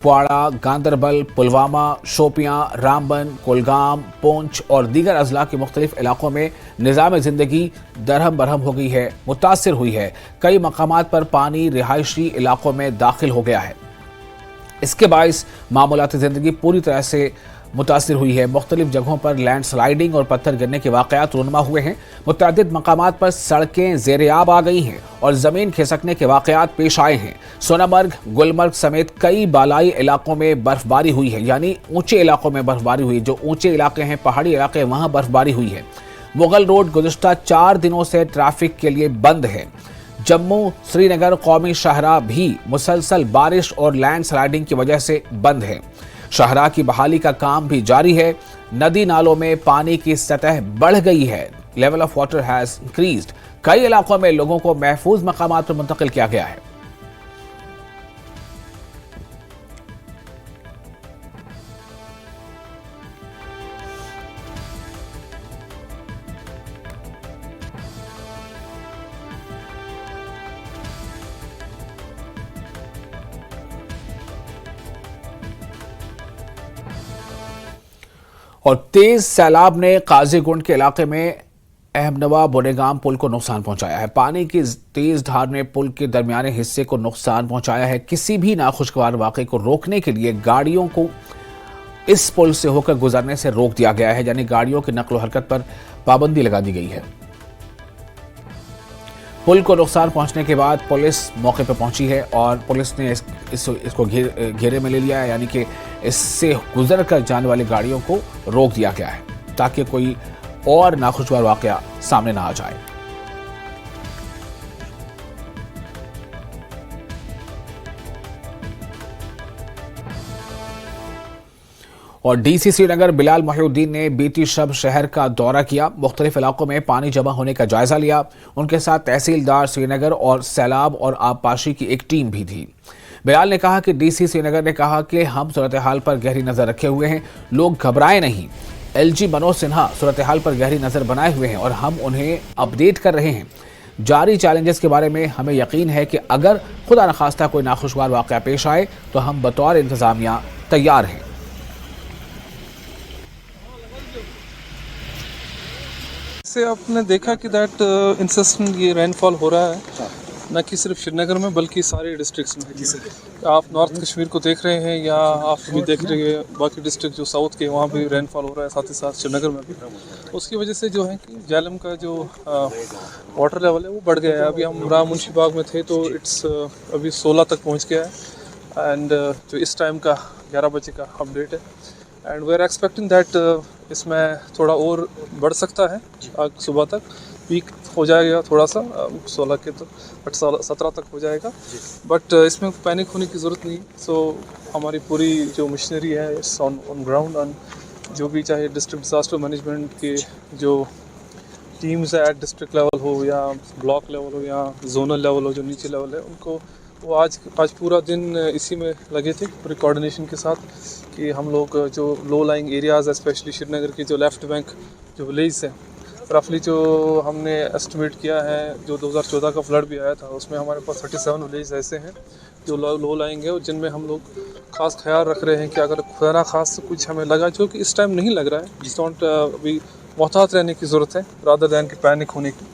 कुपवाड़ा, गांदरबल, पुलवामा, शोपियां, रामबन, कुलगाम, पुंछ और दीगर अजला के मुख्तलिफ इलाकों में निज़ाम ज़िंदगी दरहम बरहम हो गई है, मुतासिर हुई है। कई मकामात पर पानी रिहायशी इलाकों में दाखिल हो गया है। इसके बाइस मामूलाती ज़िंदगी पूरी तरह से मुतासिर हुई है। मुख्तलिफ जगहों पर लैंड स्लाइडिंग और पत्थर गिरने के वाक़यात रूनमा हुए हैं। मुतअद्दिद मकामात पर सड़कें ज़ेर-ए-आब आ गई हैं और ज़मीन खिसकने के वाक़यात पेश आए हैं। सोनामर्ग, गुलमर्ग समेत कई बालाई इलाकों में बर्फबारी हुई है, यानी ऊंचे इलाकों में बर्फबारी हुई। जो ऊंचे इलाके हैं, पहाड़ी इलाके, वहां बर्फबारी हुई है। मुगल रोड गुज़िश्ता 4 दिनों से ट्रैफिक के लिए बंद है। जम्मू श्रीनगर कौमी शाहराह भी मुसलसल बारिश और लैंड स्लाइडिंग की वजह से बंद है। शाहराह की बहाली का काम भी जारी है। नदी नालों में पानी की सतह बढ़ गई है। Level of water has increased. कई इलाकों में लोगों को महफूज मकामात पर मुंतकिल किया गया है। और तेज सैलाब ने काजीगुंड के इलाके में अहमनवा बोनेगाम पुल को नुकसान पहुंचाया है। पानी की तेज धार ने पुल के दरमियाने हिस्से को नुकसान पहुंचाया है। किसी भी नाखुशगवार वाक़े को रोकने के लिए गाड़ियों को इस पुल से होकर गुजरने से रोक दिया गया है, यानी गाड़ियों की नकलो हरकत पर पाबंदी लगा दी गई है। पुल को नुकसान पहुंचने के बाद पुलिस मौके पर पहुंची है और पुलिस ने इसको घेरे में ले लिया है, यानी कि इससे गुजर कर जाने वाली गाड़ियों को रोक दिया गया है ताकि कोई और नाखुशगवार वाकया सामने ना आ जाए। और डीसी श्रीनगर बिलाल मोहिउद्दीन ने बीती शब शहर का दौरा किया। मुख्तलिफ इलाकों में पानी जमा होने का जायजा लिया। उनके साथ तहसीलदार श्रीनगर और सैलाब और आबपाशी की एक टीम भी थी। बिलाल ने कहा कि डीसी श्रीनगर ने कहा कि हम सूरत हाल पर गहरी नजर रखे हुए हैं, लोग घबराएं नहीं। एलजी मनोज सिन्हा सूरत हाल पर गहरी नजर बनाए हुए हैं और हम उन्हें अपडेट कर रहे हैं। जारी चैलेंजेस के बारे में हमें यकीन है कि अगर खुदा न खास्ता कोई नाखुशगवार वाक़या पेश आए तो हम बतौर इंतजामिया तैयार हैं। से आपने देखा कि दैट इंसिस्टेंट ये रेनफॉल हो रहा है, न कि सिर्फ श्रीनगर में बल्कि सारे डिस्ट्रिक्ट्स में। आप नॉर्थ कश्मीर को देख रहे हैं या आप भी देख रहे हैं बाकी डिस्ट्रिक्ट जो साउथ के, वहाँ भी रेनफॉल हो रहा है, साथ ही साथ श्रीनगर में भी। उसकी वजह से जो है कि झेलम का जो वाटर लेवल है वो बढ़ गया है। अभी हम राम मुंशी बाग में थे तो इट्स अभी 16 तक पहुँच गया है। एंड जो इस टाइम का 11 बजे का अपडेट है and we are expecting that इसमें थोड़ा और बढ़ सकता है। आज सुबह तक पीक हो जाएगा थोड़ा सा 16 के, तो बट 17 तक हो जाएगा। बट इसमें पैनिक होने की ज़रूरत नहीं। सो हमारी पूरी जो मशीनरी है ऑन ग्राउंड, ऑन जो भी चाहे डिस्ट्रिक्ट डिजास्टर मैनेजमेंट के जो टीम्स है एट डिस्ट्रिक्ट लेवल हो या ब्लॉक लेवल हो या जोनल लेवल हो, जो नीचे लेवल है, उनको वो आज पूरा दिन इसी में लगे थे पूरे कोऑर्डिनेशन के साथ कि हम लोग जो low lying areas, specially Srinagar की जो लेफ़्ट बैंक जो विलेज है, रफली जो हमने एस्टिमेट किया है, जो 2014 का फ्लड भी आया था उसमें हमारे पास 37 विलेज ऐसे हैं जो लो लाइंग है, जिनमें हम लोग ख़ास ख्याल रख रहे हैं कि अगर खुदा ना खास कुछ हमें लगा, जो कि इस टाइम नहीं लग रहा है, जिस डोंट अभी मोहतात रहने की ज़रूरत है रादर दैन कि पैनिक होने की।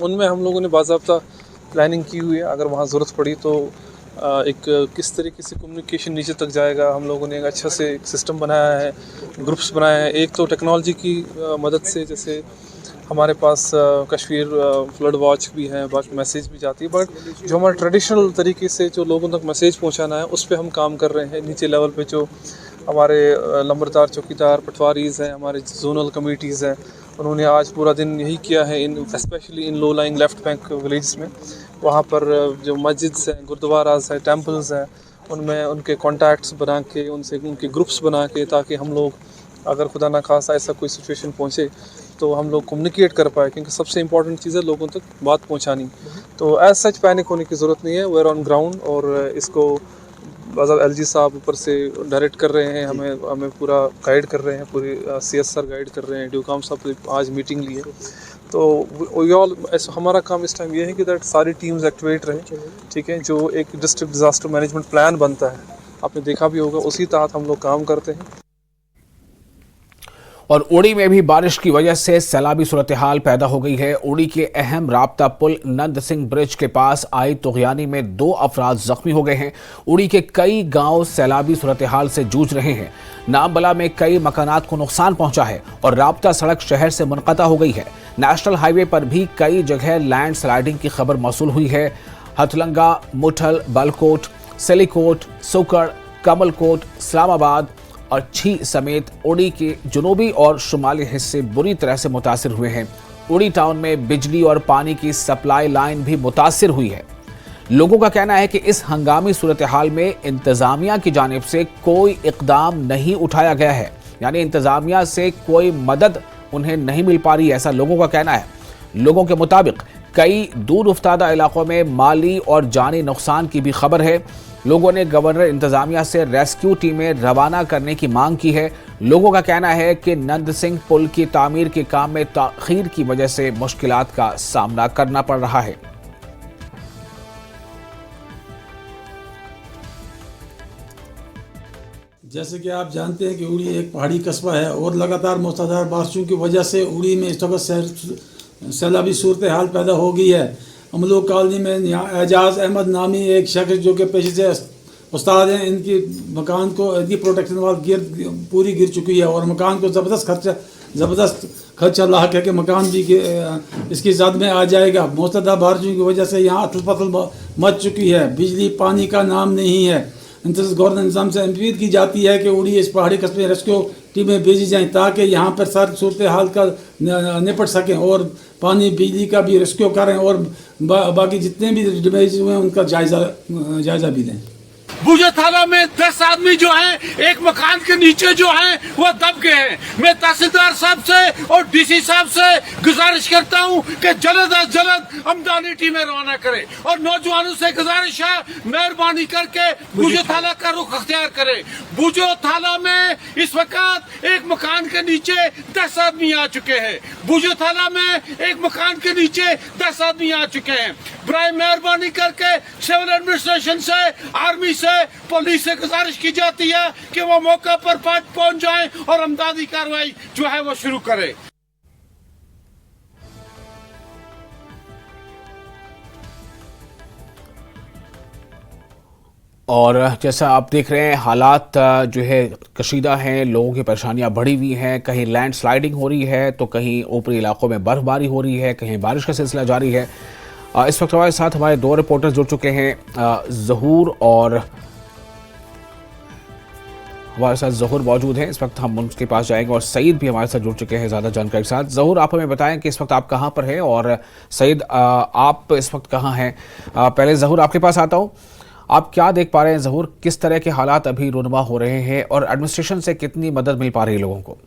उनमें हम लोगों ने बाज़ाब्ता प्लानिंग की हुई है, अगर वहाँ ज़रूरत पड़ी तो एक किस तरीके से कम्युनिकेशन नीचे तक जाएगा। हम लोगों ने एक अच्छा से एक सिस्टम बनाया है, ग्रुप्स बनाए हैं। एक तो टेक्नोलॉजी की मदद से, जैसे हमारे पास कश्मीर फ्लड वॉच भी है, बाकी मैसेज भी जाती है, बट जो हमारा ट्रेडिशनल तरीके से जो लोगों तक मैसेज पहुंचाना है उस पर हम काम कर रहे हैं। नीचे लेवल पे जो हमारे लंबरदार, चौकीदार, पटवारीज़ हैं, हमारे जोनल कमेटीज़ हैं, उन्होंने आज पूरा दिन यही किया है, in especially in low lying left bank village में। वहाँ पर जो मस्जिद्स हैं, गुरुद्वाराज हैं, टेम्पल्स हैं, उनमें उनके कॉन्टैक्ट्स बना के, उनसे उनके ग्रुप्स बना के, ताकि हम लोग अगर खुदा ना खासा ऐसा कोई सिचुएशन पहुँचे तो हम लोग कम्युनिकेट कर पाए, क्योंकि सबसे इंपॉर्टेंट चीज़ है लोगों तक बात पहुँचानी। तो एज सच पैनिक होने की ज़रूरत नहीं है, वी आर ऑन ग्राउंड और इसको मतलब एलजी साहब ऊपर से डायरेक्ट कर रहे हैं, हमें पूरा गाइड कर रहे हैं, पूरी सीएसआर गाइड कर रहे हैं। ड्यूकाम साहब आज मीटिंग ली है, तो हमारा काम इस टाइम ये है कि दैट सारी टीम्स एक्टिवेट रहें, ठीक है। जो एक डिस्ट्रिक्ट डिजास्टर मैनेजमेंट प्लान बनता है आपने देखा भी होगा, उसी तहत हम लोग काम करते हैं। और उड़ी में भी बारिश की वजह से सैलाबी सूरत हाल पैदा हो गई है। उड़ी के अहम राब्ता पुल नंद सिंह ब्रिज के पास आई तुगयानी में 2 अफराद जख्मी हो गए हैं। उड़ी के कई गांव सैलाबी सूरत हाल से जूझ रहे हैं। नामबला में कई मकानात को नुकसान पहुंचा है और राब्ता सड़क शहर से मुनक़ता हो गई है। नेशनल हाईवे पर भी कई जगह लैंड स्लाइडिंग की खबर मौसूल हुई है। हथलंगा, मुठल, बालकोट, सिलीकोट, सुकड़, कमलकोट, इस्लामाबाद और छी समेत उड़ी के जुनूबी और शुमाली हिस्से बुरी तरह से मुतासिर हुए हैं। उड़ी टाउन में बिजली और पानी की सप्लाई लाइन भी मुतासिर हुई है। लोगों का कहना है कि इस हंगामी सूरत हाल में इंतजामिया की जानिब से कोई इकदाम नहीं उठाया गया है, यानी इंतजामिया से कोई मदद उन्हें नहीं मिल पा रही, ऐसा लोगों का कहना है। लोगों के मुताबिक कई दूर उफ्तादा इलाकों में माली और जानी नुकसान की भी खबर है। लोगों ने गवर्नर इंतजामिया से रेस्क्यू टीमें रवाना करने की मांग की है। लोगों का कहना है कि नंद सिंह पुल की तामीर के काम में ताखीर की वजह से मुश्किलात का सामना करना पड़ रहा है। जैसे कि आप जानते हैं कि उड़ी एक पहाड़ी कस्बा है और लगातार मूसलाधार बारिशों की वजह से उड़ी में इस वक्त सैलाबी सूरत हाल पैदा हो गई है। हम लोग कॉलोनी में यहाँ एजाज अहमद नामी एक शख्स जो कि पेशे से उस्ताद हैं, इनकी मकान को इनकी प्रोटेक्शन वाल पूरी गिर चुकी है और मकान को ज़बरदस्त खर्चा लाक है कि मकान भी इसकी जद में आ जाएगा। मूसलाधार बारिशों की वजह से यहाँ अथल पथल मच चुकी है। बिजली पानी का नाम नहीं है। गवर्नर निज़ाम से उम्मीद की जाती है कि उड़ी इस पहाड़ी कस्बे में रेस्क्यू टीमें भेजी जाएं ताकि यहाँ पर सर सूरत हाल का निपट सकें और पानी बिजली का भी रेस्क्यू करें और बाकी जितने भी डैमेज हुए हैं उनका जायज़ा भी लें। बुझे थाना में 10 आदमी जो हैं एक मकान के नीचे जो हैं वो दब गए हैं। मैं तहसीलदार साहब से और डीसी साहब से गुजारिश करता हूं कि जल्द अज जल्द अमदानी टीमें रवाना करें और नौजवानों से गुजारिश है मेहरबानी करके बुझे थाना का रुख अख्तियार करें। बुझे थाना में इस वक्त एक मकान के नीचे 10 आदमी आ चुके हैं। बुझे थाना में एक मकान के नीचे 10 आदमी आ चुके हैं। बराए मेहरबानी करके सिविल एडमिनिस्ट्रेशन से, आर्मी से, पुलिस से गुजारिश की जाती है कि वो मौका पर पहुंच जाएं और इमदादी कार्रवाई जो है वो शुरू करें। और जैसा आप देख रहे हैं हालात जो है कशीदा हैं, लोगों की परेशानियां बढ़ी हुई हैं। कहीं लैंड स्लाइडिंग हो रही है तो कहीं ऊपरी इलाकों में बर्फबारी हो रही है, कहीं बारिश का सिलसिला जारी है। इस वक्त हमारे साथ हमारे 2 रिपोर्टर्स जुड़ चुके हैं। ज़हूर और हमारे साथ ज़हूर मौजूद हैं। इस वक्त हम उनके पास जाएंगे और सईद भी हमारे साथ जुड़ चुके हैं ज़्यादा जानकारी के साथ। ज़हूर, आप हमें बताएं कि इस वक्त आप कहाँ पर हैं और सईद आप इस वक्त कहाँ हैं? पहले ज़हूर आपके पास आता हूँ। आप क्या देख पा रहे हैं ज़हूर, किस तरह के हालात अभी रूनुमा हो रहे हैं और एडमिनिस्ट्रेशन से कितनी मदद मिल पा रही है लोगों को?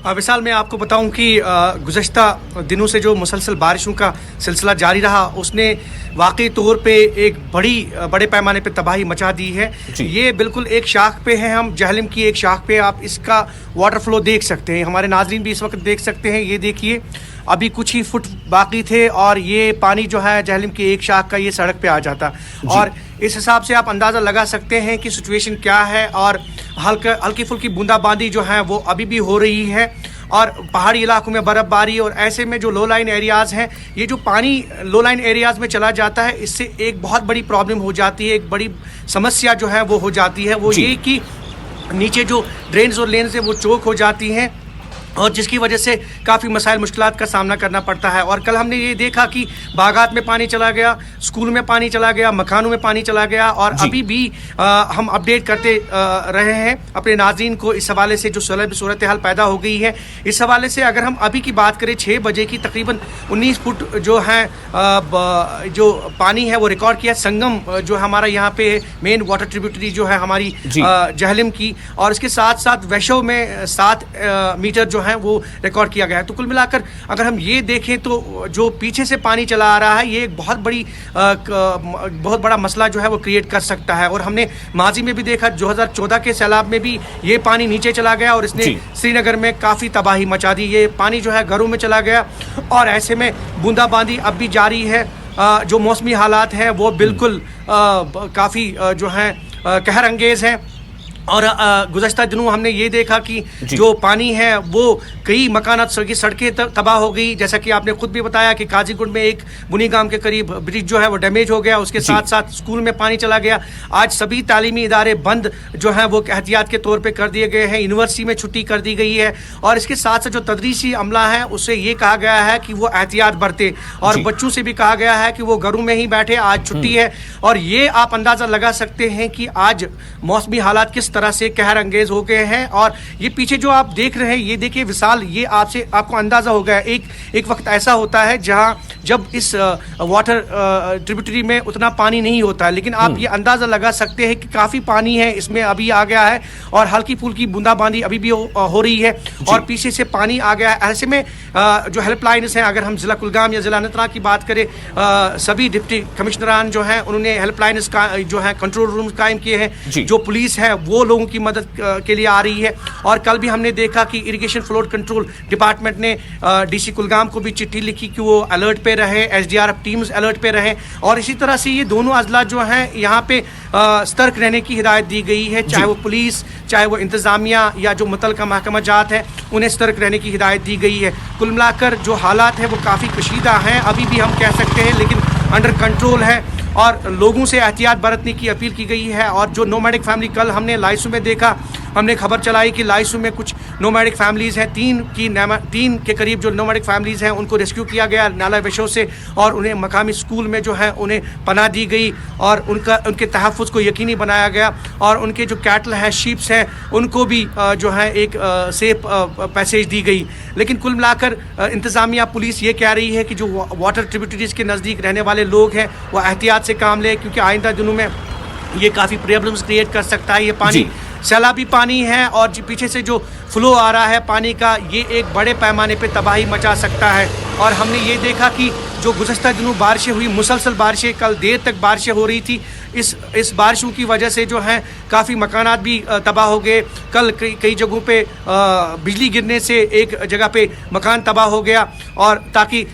विशाल, मैं आपको बताऊं कि गुज़श्ता दिनों से जो मुसलसल बारिशों का सिलसिला जारी रहा उसने वाकई तौर पे एक बड़े पैमाने पे तबाही मचा दी है। ये बिल्कुल एक शाख पे है, हम जहलम की एक शाख पे आप इसका वाटर फ्लो देख सकते हैं। हमारे नाजरीन भी इस वक्त देख सकते हैं। ये देखिए अभी कुछ ही फुट बाकी थे और ये पानी जो है जहलम की एक शाख का ये सड़क पे आ जाता और इस हिसाब से आप अंदाज़ा लगा सकते हैं कि सिचुएशन क्या है। और हल्की फुल्की बूंदाबांदी जो है वो अभी भी हो रही है और पहाड़ी इलाकों में बर्फ़बारी और ऐसे में जो लो लाइन एरियाज़ हैं, ये जो पानी लो लाइन एरियाज़ में चला जाता है इससे एक बहुत बड़ी प्रॉब्लम हो जाती है, एक बड़ी समस्या जो है वो हो जाती है। वो ये कि नीचे जो ड्रेन्स और लेन्स हैं वो चोक हो जाती हैं और जिसकी वजह से काफ़ी मसाइल मुश्किलात का सामना करना पड़ता है। और कल हमने ये देखा कि बागात में पानी चला गया, स्कूल में पानी चला गया, मकानों में पानी चला गया और अभी भी हम अपडेट करते रहे हैं अपने नाज़रीन को इस हवाले से जो सूरत हाल पैदा हो गई है। इस हवाले से अगर हम अभी की बात करें 6 बजे की तकरीबन 19 फुट जो है जो पानी है वो रिकॉर्ड किया। संगम जो हमारा यहाँ पे मेन वाटर ट्रिब्यूटरी जो है हमारी जहलम की, और इसके साथ साथ वैशो में 7 मीटर जो है वो रिकॉर्ड किया गया है। तो कुल मिलाकर अगर हम ये देखें तो जो पीछे से पानी चला आ रहा है ये एक बहुत बड़ा मसला जो है वो क्रिएट कर सकता है। और हमने माजी में भी देखा 2014 के सैलाब में भी ये पानी नीचे चला गया और इसने श्रीनगर में काफ़ी तबाही मचा दी। ये पानी जो है घरों में चला गया और ऐसे में बूंदाबांदी अब भी जारी है जो मौसमी हालात हैं वो बिल्कुल काफ़ी जो हैं कहर अंगेज़ हैं। और गुज़श्ता दिनों हमने ये देखा कि जो पानी है वो कई मकानात की सड़कें तबाह हो गई। जैसा कि आपने खुद भी बताया कि काजीगुंड में एक बुनीगाम के करीब ब्रिज जो है वो डैमेज हो गया, उसके साथ साथ स्कूल में पानी चला गया। आज सभी तालीमी इदारे बंद जो हैं वो एहतियात के तौर पे कर दिए गए हैं, यूनिवर्सिटी में छुट्टी कर दी गई है और इसके साथ साथ जो तदरीसी अमला है उससे ये कहा गया है कि वो एहतियात बरते और बच्चों से भी कहा गया है कि वो घरों में ही बैठे, आज छुट्टी है। और ये आप अंदाज़ा लगा सकते हैं कि आज मौसमी हालात किस तरह से कहर अंगेज हो गए हैं। और ये पीछे जो आप देख रहे हैं, ये देखिए विशाल, ये आपको अंदाजा हो गया। एक वक्त ऐसा होता है जब इस वाटर ट्रिब्यूटरी में उतना पानी नहीं होता है, लेकिन आप ये अंदाजा लगा सकते हैं कि काफी पानी है इसमें अभी आ गया है और हल्की फुल्की बूंदाबांदी अभी भी हो रही है और पीछे से पानी आ गया है। ऐसे में जो हेल्पलाइंस हैं, अगर हम जिला कुलगाम या जिला अनंतनाग की बात करें, सभी डिप्टी कमिश्नरान जो हैं उन्होंने हेल्पलाइंस जो है कंट्रोल रूम कायम किए हैं। जो पुलिस है वो लोगों की मदद के लिए आ रही है। और कल भी हमने देखा कि इरिगेशन फ्लोड कंट्रोल डिपार्टमेंट ने डीसी कुलगाम को भी चिट्ठी लिखी कि वो अलर्ट पे रहे, एसडीआरएफ टीम्स अलर्ट पे रहे और इसी तरह से ये दोनों अजला जो हैं यहाँ पे सतर्क रहने की हिदायत दी गई है। चाहे वो पुलिस, चाहे वो इंतजामिया या जो मुतलका महकमा जात है, उन्हें सतर्क रहने की हिदायत दी गई है। कुल मिलाकर जो हालात है वो काफ़ी कशीदा हैं, अभी भी हम कह सकते हैं, लेकिन अंडर कंट्रोल है और लोगों से एहतियात बरतने की अपील की गई है। और जो नोमैडिक फैमिली, कल हमने लाइसू में देखा, हमने खबर चलाई कि लाइसू में कुछ नोमैडिक फैमिलीज़ हैं, तीन के करीब जो नोमैडिक फैमिलीज़ हैं उनको रेस्क्यू किया गया नाला वेशों से और उन्हें मकामी स्कूल में जो है उन्हें पनाह दी गई और उनके तहफ़्फ़ुज़ को यकीनी बनाया गया और उनके जो कैटल हैं, शीप्स हैं, उनको भी जो है एक सेफ पैसेज दी गई। लेकिन कुल मिलाकर इंतज़ामिया पुलिस ये कह रही है कि जो वाटर ट्रिब्यूटरीज़ के नज़दीक रहने वाले लोग हैं वो एहतियात से काम लें, क्योंकि आइंदा दिनों में ये काफ़ी प्रॉब्लम्स क्रिएट कर सकता है। ये पानी सैलाबी पानी है और पीछे से जो फ्लो आ रहा है पानी का, ये एक बड़े पैमाने पे तबाही मचा सकता है। और हमने ये देखा कि जो गुज़श्ता दिनों बारिशें हुई, मुसलसल बारिशें, कल देर तक बारिशें हो रही थी, इस बारिशों की वजह से जो है काफ़ी मकानात भी तबाह हो गए। कल कई जगहों पे बिजली गिरने से एक जगह पे मकान तबाह हो गया। और ताकि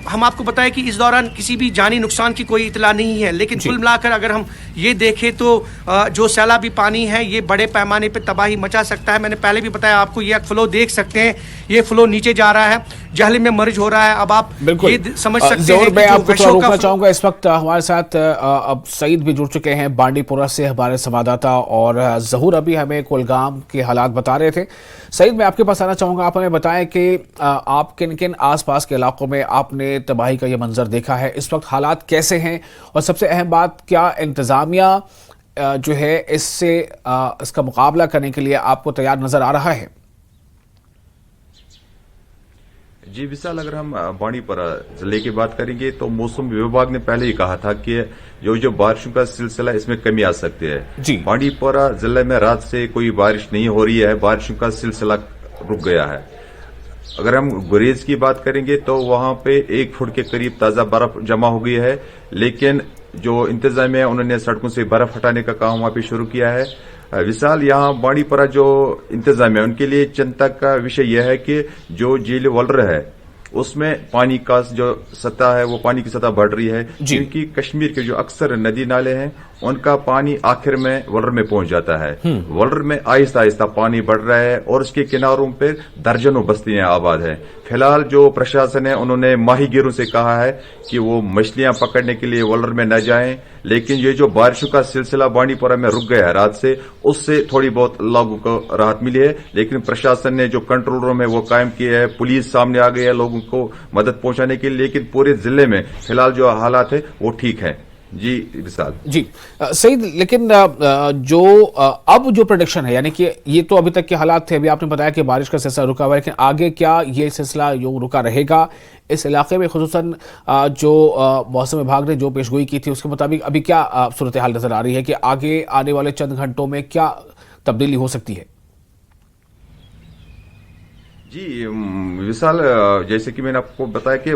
हम आपको बताएं कि इस दौरान किसी भी जानी नुकसान की कोई इतला नहीं है, लेकिन कुल मिलाकर अगर हम ये देखें तो जो सैलाबी पानी है ये बड़े पैमाने पे तबाही मचा सकता है। मैंने पहले भी बताया आपको, ये फ्लो देख सकते हैं, ये फ्लो नीचे जा रहा है, जहली में मर्ज हो रहा है। अब आप ये समझ सकते हैं। मैं आपको थोड़ा रोकना चाहूंगा, इस वक्त हमारे साथ अब सईद भी जुड़ चुके हैं बांडीपुरा से, हमारे संवाददाता, और जहूर अभी हमें कुलगाम के हालात बता रहे थे। सईद, मैं आपके पास आना चाहूंगा, आप हमें बताएं कि आप किन किन आसपास के इलाकों में आपने तबाही का ये मंजर देखा है, इस वक्त हालात कैसे हैं और सबसे अहम बात, क्या इंतजामिया जो है इसका मुकाबला करने के लिए आपको तैयार नजर आ रहा है? जी विशाल, अगर हम बांडीपुरा जिले की बात करेंगे तो मौसम विभाग ने पहले ही कहा था कि जो बारिशों का सिलसिला इसमें कमी आ सकती है। बांडीपुरा जिले में रात से कोई बारिश नहीं हो रही है, बारिशों का सिलसिला रुक गया है। अगर हम गुरेज की बात करेंगे तो वहां पे 1 फुट के करीब ताजा बर्फ जमा हो गई है, लेकिन जो इंतजामिया है उन्होंने सड़कों से बर्फ हटाने का काम वहां पे शुरू किया है। विशाल, यहाँ बांडीपुरा जो इंतजामिया है उनके लिए चिंता का विषय यह है कि जो झील वलर है उसमें पानी का जो सतह है वो पानी की सतह बढ़ रही है, क्योंकि कश्मीर के जो अक्सर नदी नाले हैं उनका पानी आखिर में वलर में पहुंच जाता है। वलर में आहिस्ता आहिस्ता पानी बढ़ रहा है और उसके किनारों पर दर्जनों बस्तियां आबाद हैं। फिलहाल जो प्रशासन है उन्होंने माहीगीरों से कहा है कि वो मछलियां पकड़ने के लिए वलर में न जाएं, लेकिन ये जो बारिशों का सिलसिला बांडीपुरा में रुक गया है रात से, उससे थोड़ी बहुत लोगों को राहत मिली है। लेकिन प्रशासन ने जो कंट्रोल रूम है वो कायम किया है, पुलिस सामने आ गई है लोगों को मदद पहुंचाने के लिए, लेकिन पूरे जिले में फिलहाल जो हालात है वो ठीक है। जी विशाल। जी सईद, लेकिन अब जो प्रेडिक्शन है, यानी कि ये तो अभी तक के हालात थे, अभी आपने बताया कि बारिश का सिलसिला रुका हुआ है, लेकिन आगे क्या ये सिलसिला यूं रुका रहेगा इस इलाके में? खुसूसन जो मौसम विभाग ने जो पेशगोई की थी उसके मुताबिक अभी क्या सूरत हाल नजर आ रही है कि आगे आने वाले चंद घंटों में क्या तब्दीली हो सकती है? जी विशाल, जैसे कि मैंने आपको बताया कि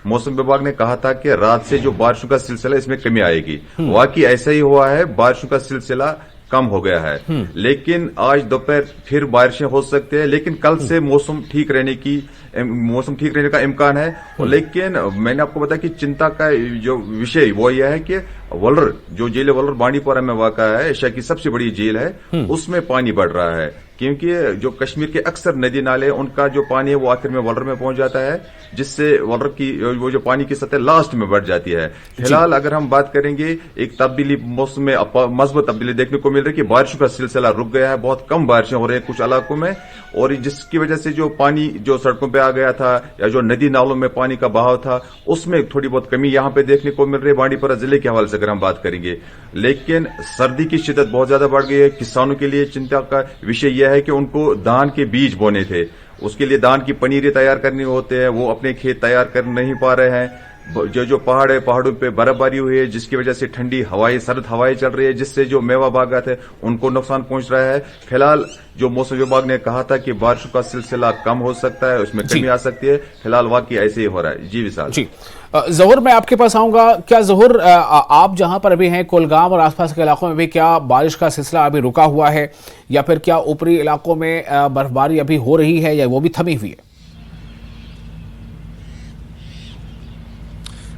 मौसम विभाग ने कहा था कि रात से जो बारिशों का सिलसिला इसमें कमी आएगी, वाकई ऐसा ही हुआ है, बारिशों का सिलसिला कम हो गया है। लेकिन आज दोपहर फिर बारिशें हो सकती है, लेकिन कल से मौसम ठीक रहने की मौसम ठीक रहने का इम्कान है। लेकिन मैंने आपको बताया कि चिंता का जो विषय वो यह है कि वलर, जो जेल वलर बांडीपोरा में वाक़ा है, एशिया की सबसे बड़ी जेल है, उसमें पानी बढ़ रहा है, क्योंकि जो कश्मीर के अक्सर नदी नाले उनका जो पानी है वो आखिर में वलर में पहुंच जाता है, जिससे वलर की वो जो पानी की सतह लास्ट में बढ़ जाती है। फिलहाल अगर हम बात करेंगे, एक तब्दीली मौसम में मजबूत तब्दीली देखने को मिल रही है कि बारिशों का सिलसिला रुक गया है, बहुत कम बारिशें हो रही है कुछ इलाकों में, और जिसकी वजह से जो पानी जो सड़कों पे आ गया था या जो नदी नालों में पानी का बहाव था उसमें थोड़ी बहुत कमी यहां पे देखने को मिल रही है बांडीपोरा जिले के हवाले से अगर हम बात करेंगे। लेकिन सर्दी की शिद्दत बहुत ज्यादा बढ़ गई है। किसानों के लिए चिंता का विषय यह है कि उनको धान के बीज बोने थे, उसके लिए धान की पनीरें तैयार करनी होते हैं, वो अपने खेत तैयार कर नहीं पा रहे हैं। जो पहाड़ है, पहाड़ों पे बर्फबारी हुई है, जिसकी वजह से ठंडी हवाएं, सर्द हवाएं चल रही है, जिससे जो मेवा बागात है उनको नुकसान पहुंच रहा है। फिलहाल जो मौसम विभाग ने कहा था कि बारिशों का सिलसिला कम हो सकता है, उसमें कमी आ सकती है, फिलहाल वाकई ऐसे ही हो रहा है। जी विशाल जी। जहूर, मैं आपके पास आऊंगा। क्या जहूर, आप जहां पर अभी हैं कुलगाम और आसपास के इलाकों में भी क्या बारिश का सिलसिला अभी रुका हुआ है, या फिर क्या ऊपरी इलाकों में बर्फबारी अभी हो रही है या वो भी थमी हुई है?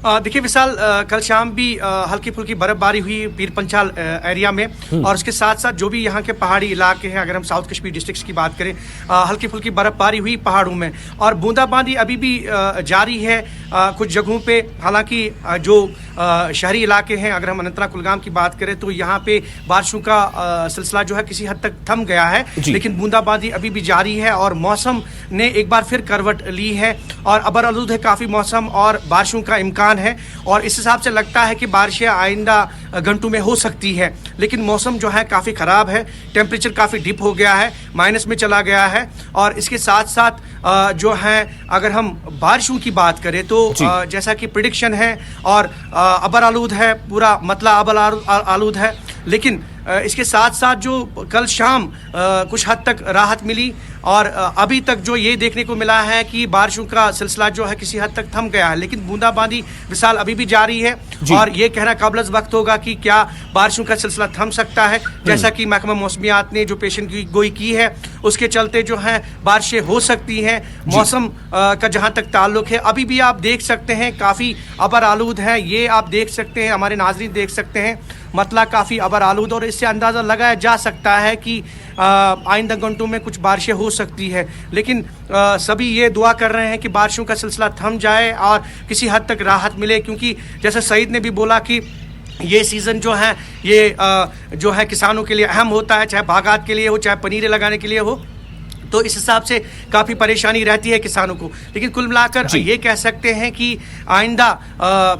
देखिए विशाल, कल शाम भी हल्की फुल्की बर्फबारी हुई पीर पंचाल एरिया में, और उसके साथ साथ जो भी यहाँ के पहाड़ी इलाके हैं, अगर हम साउथ कश्मीर डिस्ट्रिक्ट्स की बात करें, हल्की फुल्की बर्फबारी हुई पहाड़ों में, और बूंदाबांदी अभी भी जारी है कुछ जगहों पे। हालांकि जो शहरी इलाके हैं, अगर हम अनंतनाग कुलगाम की बात करें तो यहाँ पे बारिशों का सिलसिला जो है किसी हद तक थम गया है, लेकिन बूंदाबांदी अभी भी जारी है और मौसम ने एक बार फिर करवट ली है और अबर आलूद है काफ़ी मौसम और बारिशों का इम्कान है। और इस हिसाब से लगता है कि बारिशें आइंदा घंटों में हो सकती है, लेकिन मौसम जो है काफ़ी ख़राब है, टेम्परेचर काफ़ी डिप हो गया है, माइनस में चला गया है। और इसके साथ साथ जो है अगर हम बारिशों की बात करें तो जैसा कि प्रिडिक्शन है और अबर आलूद है, पूरा मतला अबर आलूद है, लेकिन इसके साथ साथ जो कल शाम कुछ हद तक राहत मिली और अभी तक जो ये देखने को मिला है कि बारिशों का सिलसिला जो है किसी हद तक थम गया है, लेकिन बूंदाबांदी विशाल अभी भी जारी है और ये कहना काबिल वक्त होगा कि क्या बारिशों का सिलसिला थम सकता है। जैसा कि महकमा मौसमियात ने जो पेशन गोई की है उसके चलते जो है बारिशें हो सकती हैं। मौसम का जहाँ तक ताल्लुक है अभी भी आप देख सकते हैं काफ़ी अबर आलूद है, ये आप देख सकते हैं, हमारे नाजरीन देख सकते हैं, मतला काफ़ी अबर आलूद, और इससे अंदाज़ा लगाया जा सकता है कि आइंदा घंटों में कुछ बारिशें हो सकती है। लेकिन सभी ये दुआ कर रहे हैं कि बारिशों का सिलसिला थम जाए और किसी हद तक राहत मिले, क्योंकि जैसे सईद ने भी बोला कि ये सीज़न जो है ये जो है किसानों के लिए अहम होता है, चाहे बागात के लिए हो चाहे पनीरें लगाने के लिए हो, तो इस हिसाब से काफ़ी परेशानी रहती है किसानों को। लेकिन कुल मिलाकर ये कह सकते हैं कि आइंदा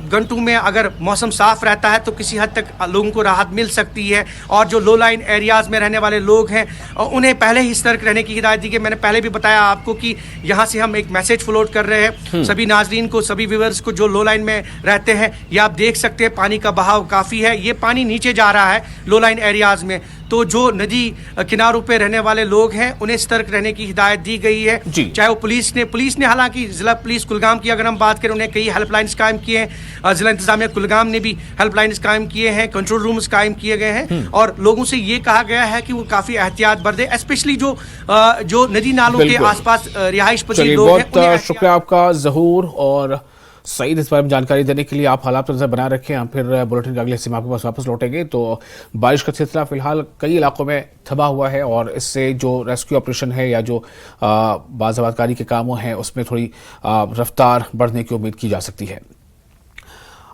घंटों में अगर मौसम साफ रहता है तो किसी हद तक लोगों को राहत मिल सकती है। और जो लो लाइन एरियाज़ में रहने वाले लोग हैं उन्हें पहले ही सतर्क रहने की हिदायत दी गई। मैंने पहले भी बताया आपको कि यहाँ से हम एक मैसेज फ्लोट कर रहे हैं सभी नाजरीन को, सभी व्यूअर्स को जो लो लाइन में रहते हैं। ये आप देख सकते हैं पानी का बहाव काफ़ी है, ये पानी नीचे जा रहा है लो लाइन एरियाज़ में, तो जो नदी किनारों पे रहने वाले लोग हैं उन्हें सतर्क रहने की हिदायत दी गई है। चाहे वो पुलिस ने हालांकि जिला पुलिस कुलगाम की अगर हम बात करें उन्हें कई हेल्पलाइंस कायम किए हैं, जिला इंतजामिया कुलगाम ने भी हेल्पलाइंस कायम किए हैं, कंट्रोल रूम्स कायम किए गए हैं और लोगों से ये कहा गया है कि वो काफी एहतियात बरतें, स्पेशली जो नदी नालों के आसपास रिहाइश पजीर लोग हैं। बहुत शुक्रिया आपका जहूर और सईद, इस बारे में जानकारी देने के लिए। आप हालात पर नजर बनाए रखें, हम फिर बुलेटिन के अगले हिस्से में आपके पास वापस लौटेंगे। तो बारिश का सिलसिला फिलहाल कई इलाकों में थमा हुआ है और इससे जो रेस्क्यू ऑपरेशन है या जो बाज़ाबादकारी के कामों हैं उसमें थोड़ी रफ्तार बढ़ने की उम्मीद की जा सकती है।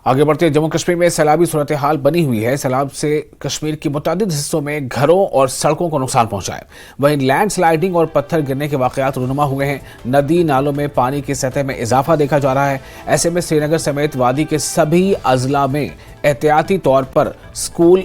आगे बढ़ते जम्मू कश्मीर में सैलाबी सूरत हाल बनी हुई है। सैलाब से कश्मीर की मुतादिद हिस्सों में घरों और सड़कों को नुकसान पहुंचा है। वहीं लैंड स्लाइडिंग और पत्थर गिरने के वाकयात रूनुमा हुए हैं। नदी नालों में पानी की सतह में इजाफा देखा जा रहा है। ऐसे में श्रीनगर समेत वादी के सभी अजला में एहतियाती तौर पर स्कूल